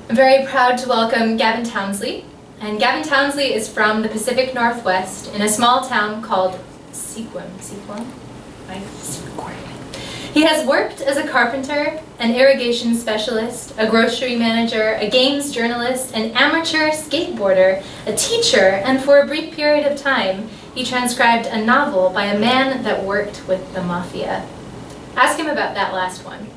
I'm very proud to welcome Gavin Townsley. And Gavin Townsley is from the Pacific Northwest in a small town called Sequim. Sequim? He has worked as a carpenter, an irrigation specialist, a grocery manager, a games journalist, an amateur skateboarder, a teacher, and for a brief period of time, he transcribed a novel by a man that worked with the mafia. Ask him about that last one.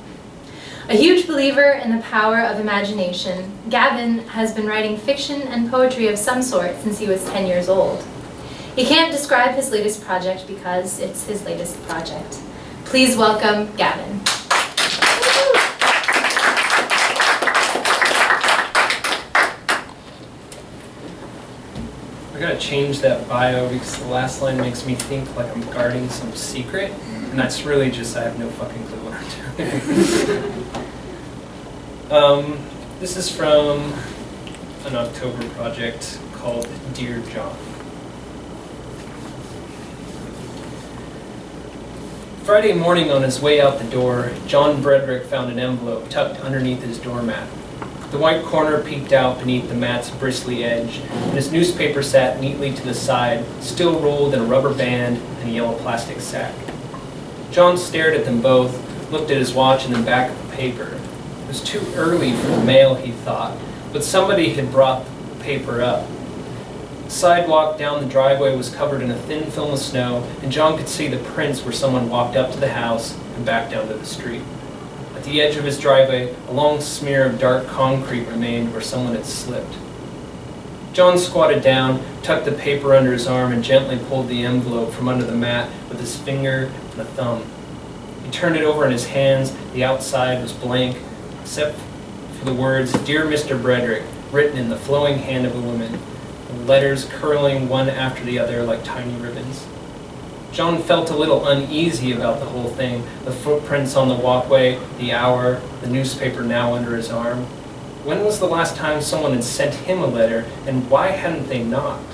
A huge believer in the power of imagination, Gavin has been writing fiction and poetry of some sort since he was 10 years old. He can't describe his latest project because it's his latest project. Please welcome Gavin. I gotta change that bio because the last line makes me think like I'm guarding some secret, and that's really just I have no fucking clue what I'm doing. This is from an October project called Dear John. Friday morning on his way out the door, John Brederick found an envelope tucked underneath his doormat. The white corner peeked out beneath the mat's bristly edge, and his newspaper sat neatly to the side, still rolled in a rubber band and a yellow plastic sack. John stared at them both, looked at his watch and then back at the paper. It was too early for the mail, he thought, but somebody had brought the paper up. The sidewalk down the driveway was covered in a thin film of snow, and John could see the prints where someone walked up to the house and back down to the street. At the edge of his driveway, a long smear of dark concrete remained where someone had slipped. John squatted down, tucked the paper under his arm, and gently pulled the envelope from under the mat with his finger and a thumb. He turned it over in his hands. The outside was blank, except for the words, "Dear Mr. Brederick," written in the flowing hand of a woman, the letters curling one after the other like tiny ribbons. John felt a little uneasy about the whole thing, the footprints on the walkway, the hour, the newspaper now under his arm. When was the last time someone had sent him a letter, and why hadn't they knocked?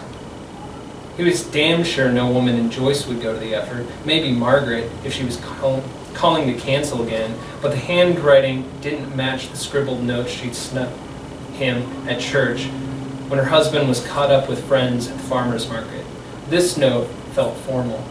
He was damn sure no woman in Joyce would go to the effort, maybe Margaret, if she was calling to cancel again, but the handwriting didn't match the scribbled notes she'd snuck him at church when her husband was caught up with friends at the farmer's market. This note felt formal.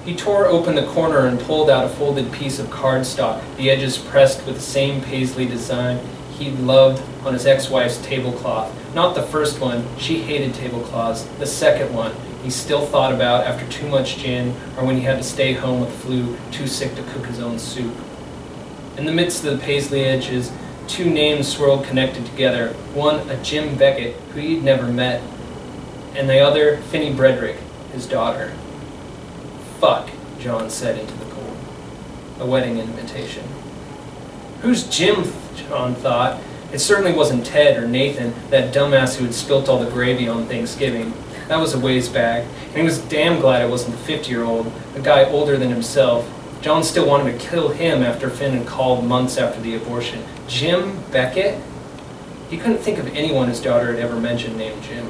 He tore open the corner and pulled out a folded piece of cardstock, the edges pressed with the same paisley design he loved on his ex-wife's tablecloth. Not the first one, she hated tablecloths. The second one, he still thought about after too much gin or when he had to stay home with flu, too sick to cook his own soup. In the midst of the paisley edges, two names swirled connected together. One, a Jim Beckett, who he'd never met, and the other, Finny Brederick, his daughter. Fuck, John said into the cold. A wedding invitation. Who's Jim, John thought. It certainly wasn't Ted or Nathan, that dumbass who had spilt all the gravy on Thanksgiving. That was a ways back, and he was damn glad it wasn't the 50-year-old, a guy older than himself. John still wanted to kill him after Finn had called months after the abortion. Jim Beckett? He couldn't think of anyone his daughter had ever mentioned named Jim.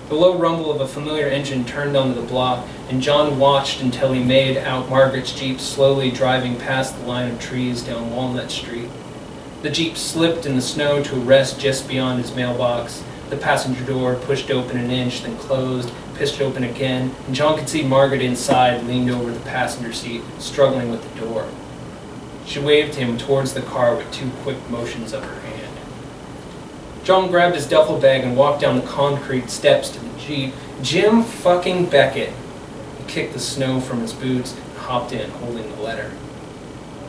The low rumble of a familiar engine turned onto the block, and John watched until he made out Margaret's Jeep slowly driving past the line of trees down Walnut Street. The Jeep slipped in the snow to a rest just beyond his mailbox. The passenger door pushed open an inch, then closed, pushed open again, and John could see Margaret inside, leaned over the passenger seat, struggling with the door. She waved him towards the car with two quick motions of her hand. John grabbed his duffel bag and walked down the concrete steps to the Jeep. Jim fucking Beckett. He kicked the snow from his boots and hopped in, holding the letter.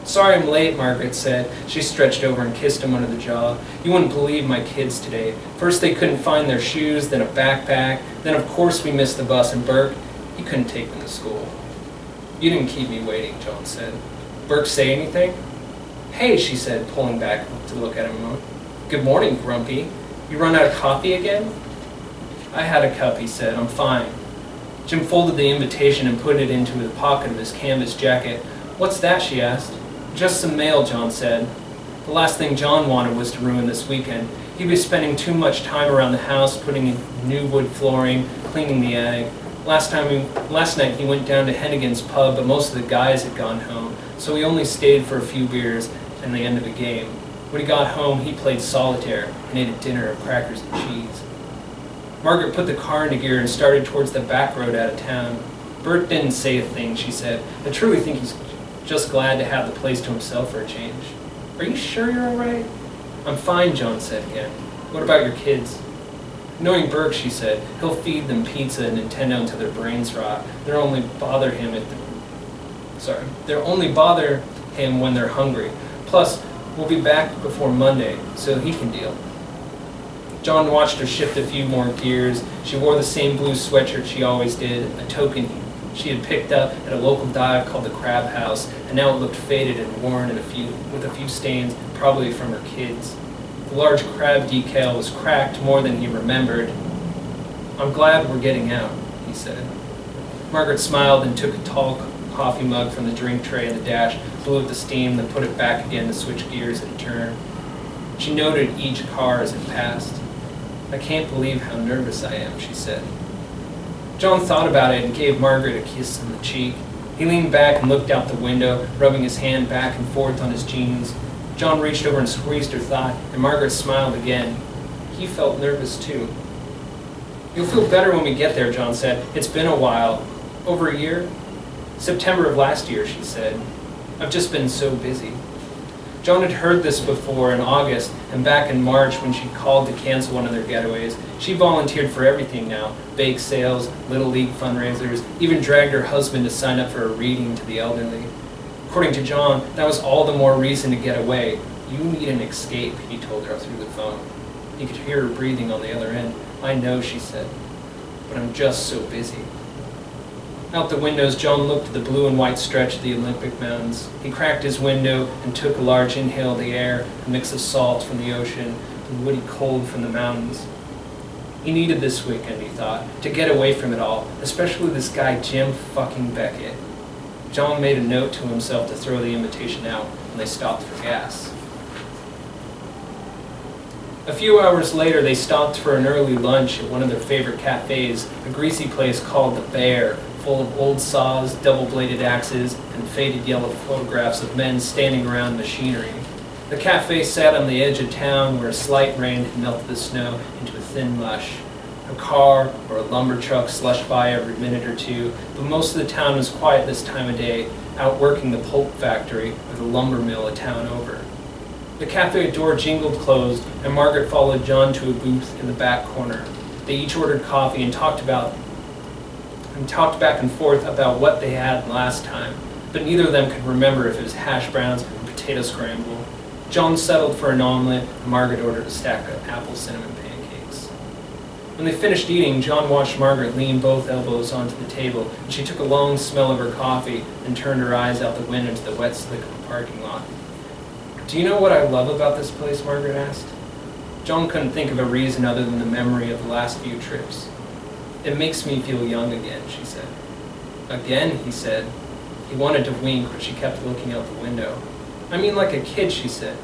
Sorry I'm late, Margaret said. She stretched over and kissed him under the jaw. You wouldn't believe my kids today. First they couldn't find their shoes, then a backpack, then of course we missed the bus, and Burke, he couldn't take them to school. You didn't keep me waiting, John said. Burke say anything? Hey, she said, pulling back to look at him a moment. Good morning, Grumpy. You run out of coffee again? I had a cup, he said. I'm fine. Jim folded the invitation and put it into the pocket of his canvas jacket. What's that, she asked. Just some mail, John said. The last thing John wanted was to ruin this weekend. He'd be spending too much time around the house, putting in new wood flooring, cleaning the attic. Last night he went down to Hennigan's pub, but most of the guys had gone home, so he only stayed for a few beers and the end of the game. When he got home, he played solitaire and ate a dinner of crackers and cheese. Margaret put the car into gear and started towards the back road out of town. Bert didn't say a thing, she said. I truly think he's just glad to have the place to himself for a change. Are you sure you're all right? I'm fine, John said again. What about your kids? Knowing Burke, she said, he'll feed them pizza and Nintendo until their brains rot. They'll only bother him when they're hungry. Plus, we'll be back before Monday, so he can deal. John watched her shift a few more gears. She wore the same blue sweatshirt she always did, a token she had picked up at a local dive called the Crab House, and now it looked faded and worn with a few stains, probably from her kids. The large crab decal was cracked more than he remembered. I'm glad we're getting out, he said. Margaret smiled and took a tall coffee mug from the drink tray in the dash, blew out the steam, then put it back again to switch gears at a turn. She noted each car as it passed. I can't believe how nervous I am, she said. John thought about it and gave Margaret a kiss on the cheek. He leaned back and looked out the window, rubbing his hand back and forth on his jeans. John reached over and squeezed her thigh, and Margaret smiled again. He felt nervous too. You'll feel better when we get there, John said. It's been a while. Over a year? September of last year, she said. I've just been so busy. Joan had heard this before in August and back in March when she called to cancel one of their getaways. She volunteered for everything now, bake sales, Little League fundraisers, even dragged her husband to sign up for a reading to the elderly. According to John, that was all the more reason to get away. You need an escape, he told her through the phone. He could hear her breathing on the other end. I know, she said, but I'm just so busy. Out the windows, John looked at the blue and white stretch of the Olympic Mountains. He cracked his window and took a large inhale of the air, a mix of salt from the ocean and woody cold from the mountains. He needed this weekend, he thought, to get away from it all, especially this guy Jim fucking Beckett. John made a note to himself to throw the invitation out when they stopped for gas. A few hours later, they stopped for an early lunch at one of their favorite cafes, a greasy place called The Bear, full of old saws, double-bladed axes, and faded yellow photographs of men standing around machinery. The cafe sat on the edge of town where a slight rain had melted the snow into a thin mush. A car or a lumber truck slushed by every minute or two, but most of the town was quiet this time of day, out working the pulp factory or the lumber mill a town over. The cafe door jingled closed, and Margaret followed John to a booth in the back corner. They each ordered coffee and talked back and forth about what they had last time, but neither of them could remember if it was hash browns or potato scramble. John settled for an omelet, and Margaret ordered a stack of apple cinnamon pancakes. When they finished eating, John watched Margaret lean both elbows onto the table, and she took a long smell of her coffee and turned her eyes out the window to the wet slick of the parking lot. Do you know what I love about this place? Margaret asked. John couldn't think of a reason other than the memory of the last few trips. It makes me feel young again, she said. Again, he said. He wanted to wink, but she kept looking out the window. I mean like a kid, she said.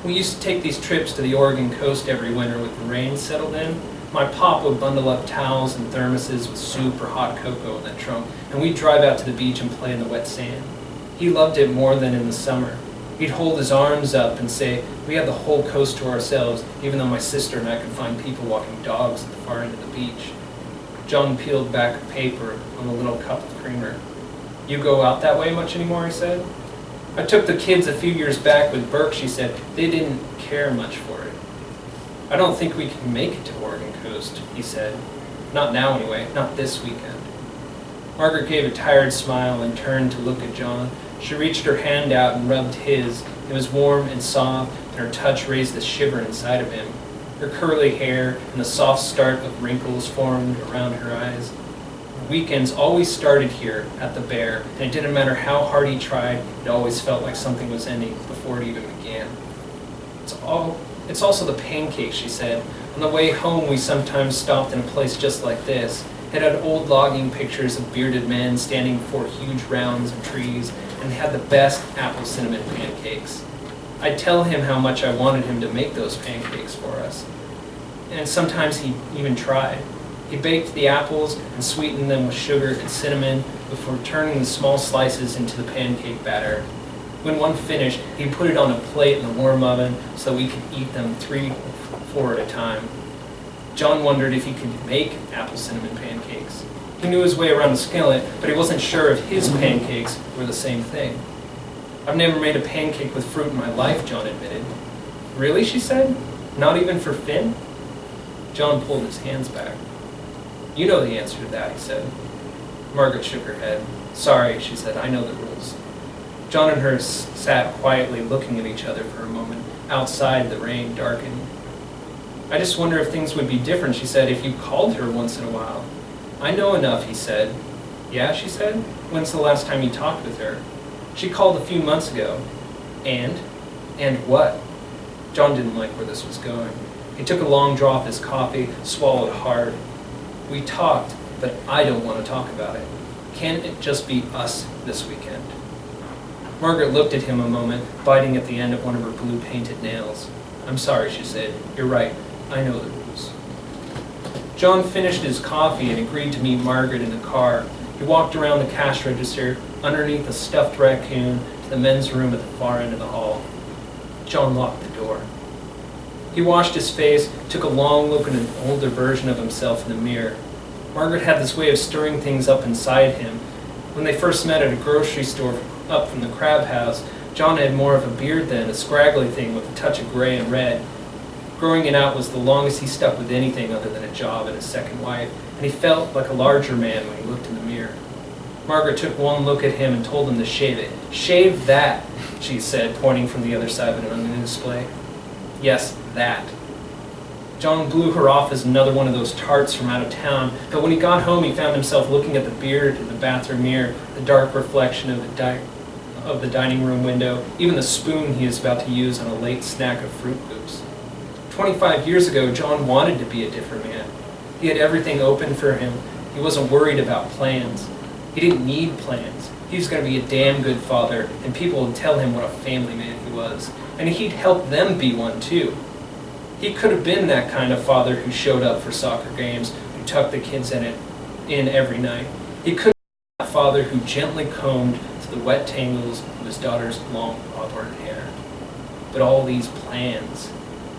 We used to take these trips to the Oregon coast every winter with the rain settled in. My pop would bundle up towels and thermoses with soup or hot cocoa in that trunk, and we'd drive out to the beach and play in the wet sand. He loved it more than in the summer. He'd hold his arms up and say, we had the whole coast to ourselves, even though my sister and I could find people walking dogs at the far end of the beach. John peeled back a paper on a little cup of creamer. You go out that way much anymore, he said. I took the kids a few years back with Burke, she said. They didn't care much for it. I don't think we can make it to Oregon coast, he said. Not now anyway, not this weekend. Margaret gave a tired smile and turned to look at John. She reached her hand out and rubbed his. It was warm and soft, and her touch raised a shiver inside of him. Her curly hair and the soft start of wrinkles formed around her eyes. Weekends always started here at the Bear, and it didn't matter how hard he tried, it always felt like something was ending before it even began. It's also the pancakes, she said. On the way home, we sometimes stopped in a place just like this. It had old logging pictures of bearded men standing before huge rounds of trees, and had the best apple cinnamon pancakes. I'd tell him how much I wanted him to make those pancakes for us. And sometimes he even tried. He baked the apples and sweetened them with sugar and cinnamon before turning the small slices into the pancake batter. When one finished, he put it on a plate in the warm oven so we could eat them 3 or 4 at a time. John wondered if he could make apple cinnamon pancakes. He knew his way around the skillet, but he wasn't sure if his pancakes were the same thing. "I've never made a pancake with fruit in my life," John admitted. "Really?" she said. "Not even for Finn?" John pulled his hands back. "You know the answer to that," he said. Margaret shook her head. "Sorry," she said, "I know the rules." John and her sat quietly looking at each other for a moment. Outside, the rain darkened. "I just wonder if things would be different," she said, "if you called her once in a while." "I know enough," he said. "Yeah," she said. "When's the last time you talked with her?" "She called a few months ago." "And? And what?" John didn't like where this was going. He took a long draw of his coffee, swallowed hard. "We talked, but I don't want to talk about it. Can't it just be us this weekend?" Margaret looked at him a moment, biting at the end of one of her blue-painted nails. "I'm sorry," she said. "You're right. I know the rules." John finished his coffee and agreed to meet Margaret in the car. He walked around the cash register, underneath a stuffed raccoon, to the men's room at the far end of the hall. John locked the door. He washed his face, took a long look at an older version of himself in the mirror. Margaret had this way of stirring things up inside him. When they first met at a grocery store up from the Crab House, John had more of a beard then, a scraggly thing with a touch of gray and red. Growing it out was the longest he stuck with anything other than a job and his second wife, and he felt like a larger man when he looked in the mirror. Margaret took one look at him and told him to shave it. "Shave that," she said, pointing from the other side of an onion display. "Yes, that." John blew her off as another one of those tarts from out of town, but when he got home he found himself looking at the beard in the bathroom mirror, the dark reflection of the dining room window, even the spoon he was about to use on a late snack of Fruit Loops. 25 years ago, John wanted to be a different man. He had everything open for him. He wasn't worried about plans. He didn't need plans. He was going to be a damn good father, and people would tell him what a family man he was. And he'd help them be one too. He could have been that kind of father who showed up for soccer games, who tucked the kids in every night. He could have been that father who gently combed to the wet tangles of his daughter's long auburn hair. But all these plans,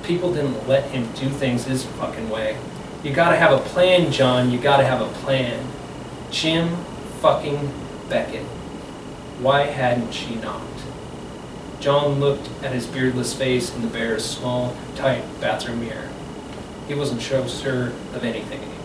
people didn't let him do things his fucking way. You gotta have a plan, John, you gotta have a plan. Jim fucking Beckett. Why hadn't she knocked? John looked at his beardless face in the bear's small, tight bathroom mirror. He wasn't so sure of anything anymore.